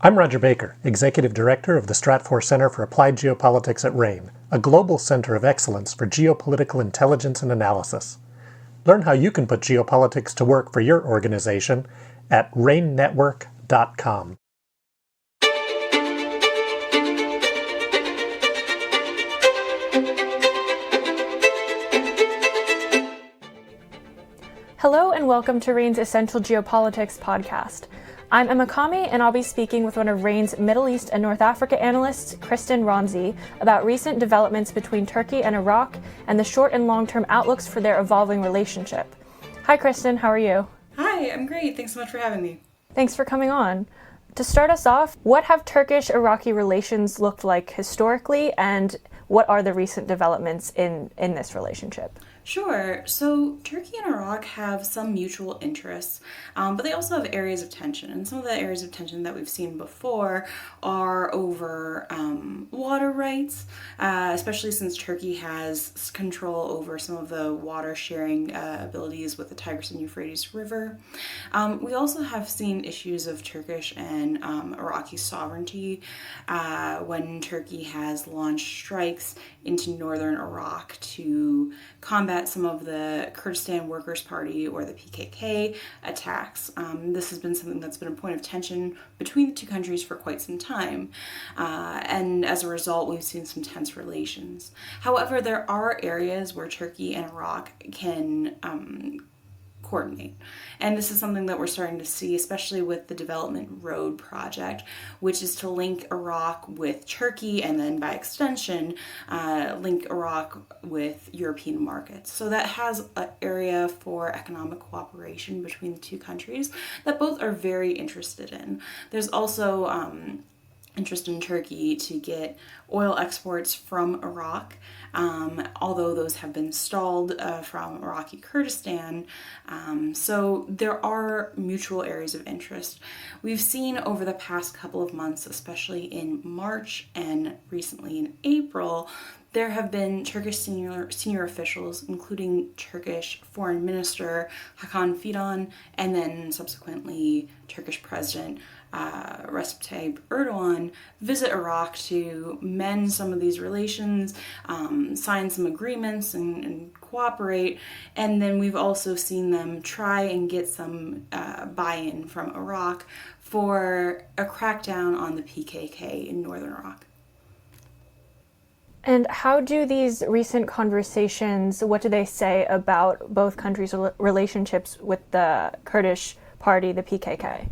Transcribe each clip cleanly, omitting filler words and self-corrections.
I'm Roger Baker, Executive Director of the Stratfor Center for Applied Geopolitics at RANE, a global center of excellence for geopolitical intelligence and analysis. Learn how you can put geopolitics to work for your organization at ranenetwork.com. Hello and welcome to RANE's Essential Geopolitics podcast. I'm Emma Kami, and I'll be speaking with one of RANE's Middle East and North Africa analysts, Kristin Ronzi, about recent developments between Turkey and Iraq and the short and long-term outlooks for their evolving relationship. Hi, Kristin. How are you? Hi, I'm great. Thanks so much for having me. Thanks for coming on. To start us off, what have Turkish-Iraqi relations looked like historically, and what are the recent developments in this relationship? Sure. So Turkey and Iraq have some mutual interests, but they also have areas of tension. And some of the areas of tension that we've seen before are over water rights, especially since Turkey has control over some of the water sharing abilities with the Tigris and Euphrates River. We also have seen issues of Turkish and Iraqi sovereignty when Turkey has launched strikes into northern Iraq to combat some of the Kurdistan Workers' Party or the PKK attacks. This has been something that's been a point of tension between the two countries for quite some time. And as a result, we've seen some tense relations. However, there are areas where Turkey and Iraq can coordinate. And this is something that we're starting to see, especially with the Development Road project, which is to link Iraq with Turkey and then by extension, link Iraq with European markets. So that has an area for economic cooperation between the two countries that both are very interested in. There's also interest in Turkey to get oil exports from Iraq, although those have been stalled from Iraqi Kurdistan. So there are mutual areas of interest. We've seen over the past couple of months, especially in March and recently in April, there have been Turkish senior officials, including Turkish Foreign Minister Hakan Fidan, and then subsequently Turkish President Recep Tayyip Erdogan, visit Iraq to mend some of these relations, sign some agreements and cooperate. And then we've also seen them try and get some buy-in from Iraq for a crackdown on the PKK in northern Iraq. And how do these recent conversations, what do they say about both countries' relationships with the Kurdish party, the PKK?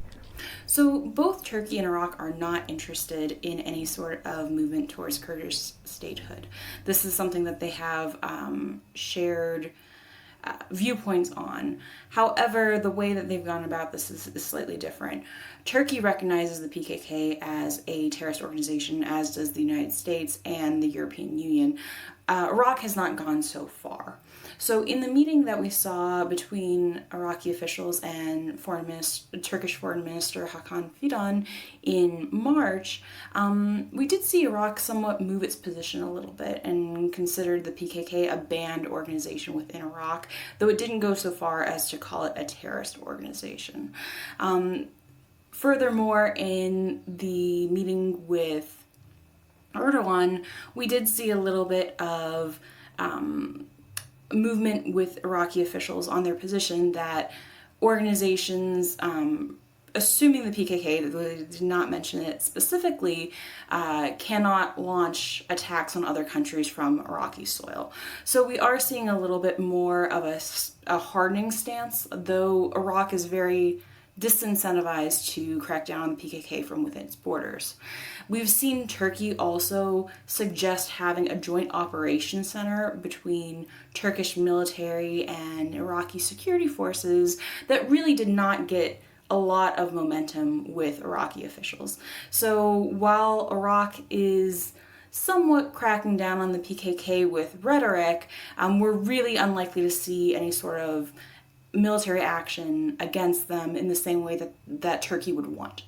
So both Turkey and Iraq are not interested in any sort of movement towards Kurdish statehood. This is something that they have shared viewpoints on. However, the way that they've gone about this is slightly different. Turkey recognizes the PKK as a terrorist organization, as does the United States and the European Union. Iraq has not gone so far. So in the meeting that we saw between Iraqi officials and Turkish Foreign Minister Hakan Fidan in March, we did see Iraq somewhat move its position a little bit and considered the PKK a banned organization within Iraq, though it didn't go so far as to call it a terrorist organization. Furthermore, in the meeting with Erdogan, we did see a little bit of movement with Iraqi officials on their position that organizations, assuming the PKK, though they did not mention it specifically, cannot launch attacks on other countries from Iraqi soil. So we are seeing a little bit more of a hardening stance, though Iraq is very disincentivized to crack down on the PKK from within its borders. We've seen Turkey also suggest having a joint operations center between Turkish military and Iraqi security forces that really did not get a lot of momentum with Iraqi officials. So while Iraq is somewhat cracking down on the PKK with rhetoric, we're really unlikely to see any sort of military action against them in the same way that Turkey would want.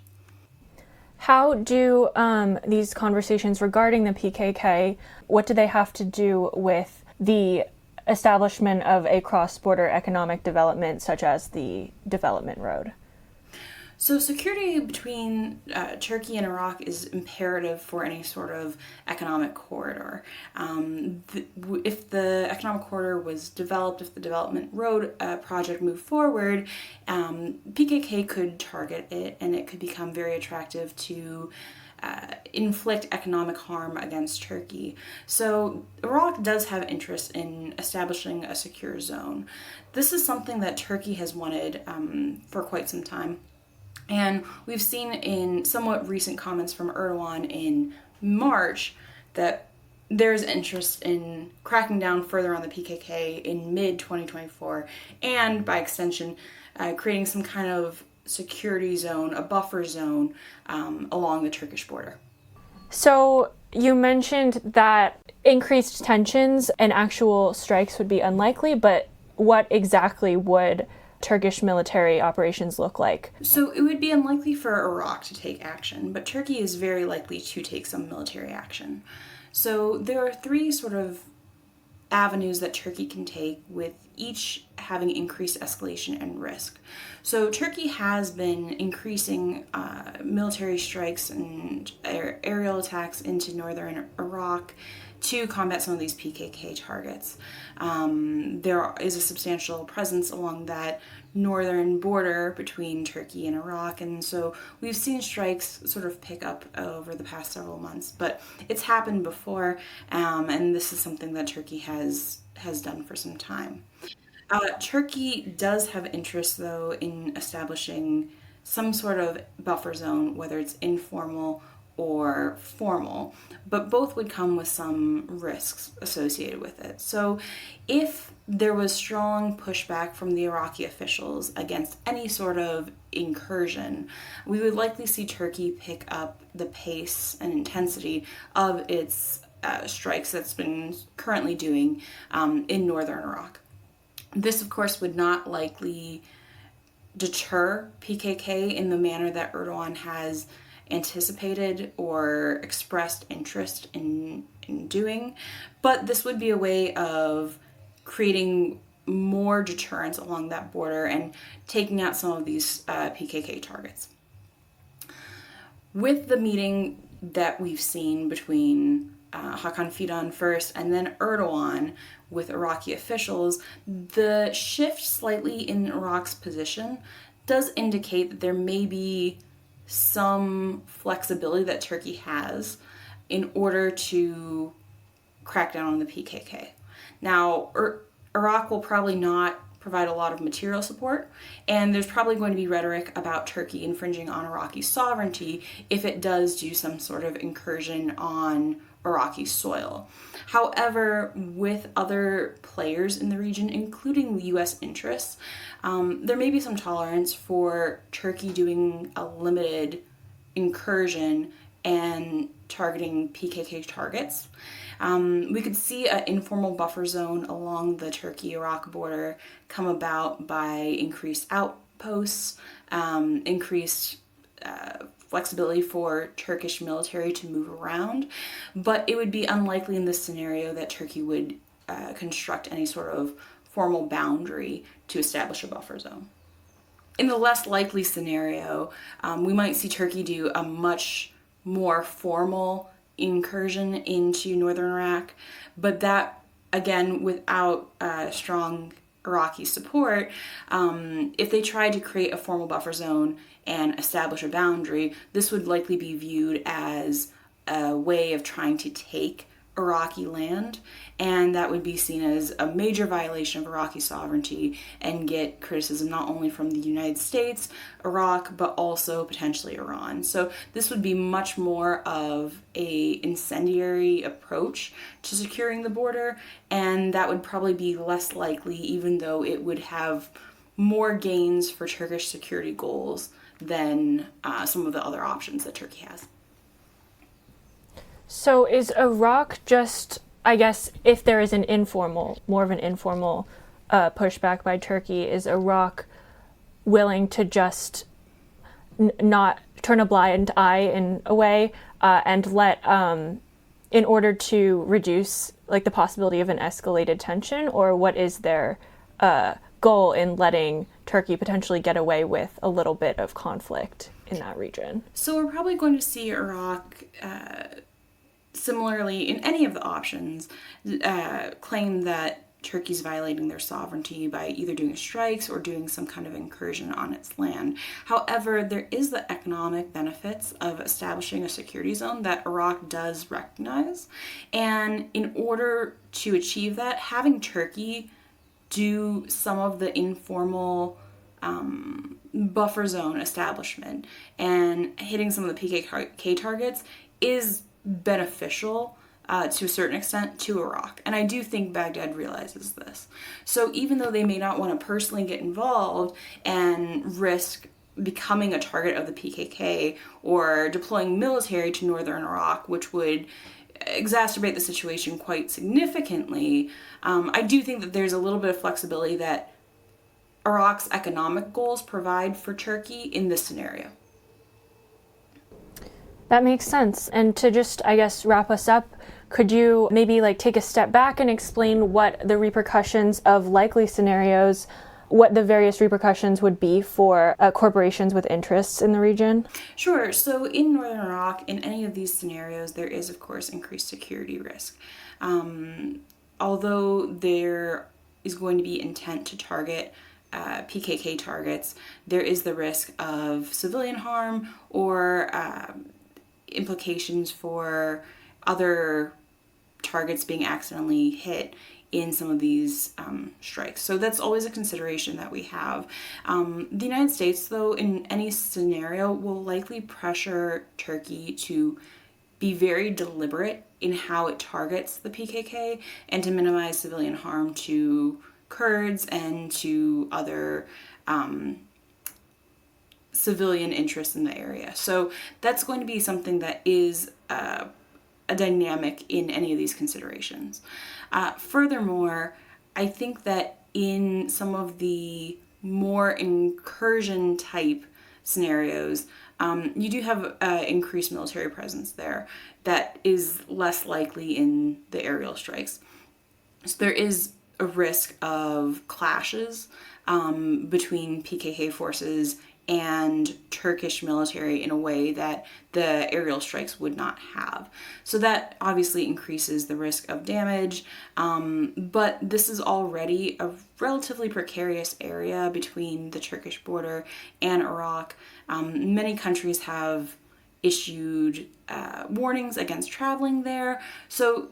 How do these conversations regarding the PKK, what do they have to do with the establishment of a cross-border economic development such as the Development Road? So security between Turkey and Iraq is imperative for any sort of economic corridor. If the economic corridor was developed, if the development road project moved forward, PKK could target it and it could become very attractive to inflict economic harm against Turkey. So Iraq does have interest in establishing a secure zone. This is something that Turkey has wanted for quite some time. And we've seen in somewhat recent comments from Erdogan in March that there's interest in cracking down further on the PKK in mid-2024 and, by extension, creating some kind of security zone, a buffer zone along the Turkish border. So you mentioned that increased tensions and actual strikes would be unlikely, but what exactly would Turkish military operations look like? So it would be unlikely for Iraq to take action, but Turkey is very likely to take some military action. So there are three sort of avenues that Turkey can take, with each having increased escalation and risk. So Turkey has been increasing military strikes and aerial attacks into northern Iraq to combat some of these PKK targets. There is a substantial presence along that northern border between Turkey and Iraq, and so we've seen strikes sort of pick up over the past several months, but it's happened before, and this is something that Turkey has done for some time. Turkey does have interest, though, in establishing some sort of buffer zone, whether it's informal or formal, but both would come with some risks associated with it. So if there was strong pushback from the Iraqi officials against any sort of incursion, we would likely see Turkey pick up the pace and intensity of its strikes that's been currently doing in northern Iraq. This, of course, would not likely deter PKK in the manner that Erdogan has anticipated or expressed interest in doing, but this would be a way of creating more deterrence along that border and taking out some of these PKK targets. With the meeting that we've seen between Hakan Fidan first and then Erdogan with Iraqi officials, the shift slightly in Iraq's position does indicate that there may be some flexibility that Turkey has in order to crack down on the PKK. Now, Iraq will probably not provide a lot of material support, and there's probably going to be rhetoric about Turkey infringing on Iraqi sovereignty if it does do some sort of incursion on Iraqi soil. However, with other players in the region, including the U.S. interests, there may be some tolerance for Turkey doing a limited incursion and targeting PKK targets. We could see an informal buffer zone along the Turkey-Iraq border come about by increased outposts, increased flexibility for Turkish military to move around, but it would be unlikely in this scenario that Turkey would construct any sort of formal boundary to establish a buffer zone. In the less likely scenario, we might see Turkey do a much more formal incursion into northern Iraq, but that, again, without strong Iraqi support, if they tried to create a formal buffer zone and establish a boundary, this would likely be viewed as a way of trying to take Iraqi land, and that would be seen as a major violation of Iraqi sovereignty and get criticism not only from the United States, Iraq, but also potentially Iran. So this would be much more of a incendiary approach to securing the border, and that would probably be less likely, even though it would have more gains for Turkish security goals than some of the other options that Turkey has. So is Iraq just, I guess, if there is more of an informal pushback by Turkey, is Iraq willing to just not turn a blind eye in a way and let, in order to reduce like the possibility of an escalated tension, or what is their goal in letting Turkey potentially get away with a little bit of conflict in that region? So we're probably going to see Iraq, similarly in any of the options, claim that Turkey's violating their sovereignty by either doing strikes or doing some kind of incursion on its land. However, there is the economic benefits of establishing a security zone that Iraq does recognize. And in order to achieve that, having Turkey do some of the informal buffer zone establishment and hitting some of the PKK targets is beneficial to a certain extent to Iraq. And I do think Baghdad realizes this. So even though they may not want to personally get involved and risk becoming a target of the PKK or deploying military to northern Iraq, which would exacerbate the situation quite significantly, I do think that there's a little bit of flexibility that Iraq's economic goals provide for Turkey in this scenario. That makes sense. And to just, I guess, wrap us up, could you maybe take a step back and explain what the repercussions of likely scenarios, what the various repercussions would be for corporations with interests in the region? Sure. So in northern Iraq, in any of these scenarios, there is, of course, increased security risk. Although there is going to be intent to target PKK targets, there is the risk of civilian harm or implications for other targets being accidentally hit in some of these strikes. So that's always a consideration that we have. The United States, though, in any scenario, will likely pressure Turkey to be very deliberate in how it targets the PKK and to minimize civilian harm to Kurds and to other civilian interests in the area. So that's going to be something that is a dynamic in any of these considerations. Furthermore, I think that in some of the more incursion type scenarios, you do have increased military presence there that is less likely in the aerial strikes. So there is a risk of clashes between PKK forces and Turkish military in a way that the aerial strikes would not have. So that obviously increases the risk of damage, but this is already a relatively precarious area between the Turkish border and Iraq. Many countries have issued warnings against traveling there. So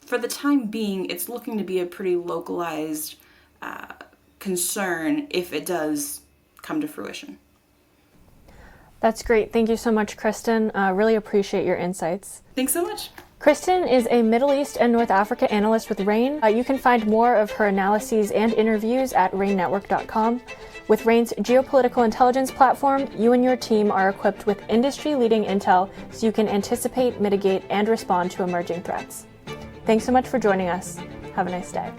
for the time being, it's looking to be a pretty localized concern if it does come to fruition. That's great. Thank you so much, Kristin. Really appreciate your insights. Thanks so much. Kristin is a Middle East and North Africa analyst with RANE. You can find more of her analyses and interviews at ranenetwork.com. With RANE's geopolitical intelligence platform, you and your team are equipped with industry-leading intel so you can anticipate, mitigate, and respond to emerging threats. Thanks so much for joining us. Have a nice day.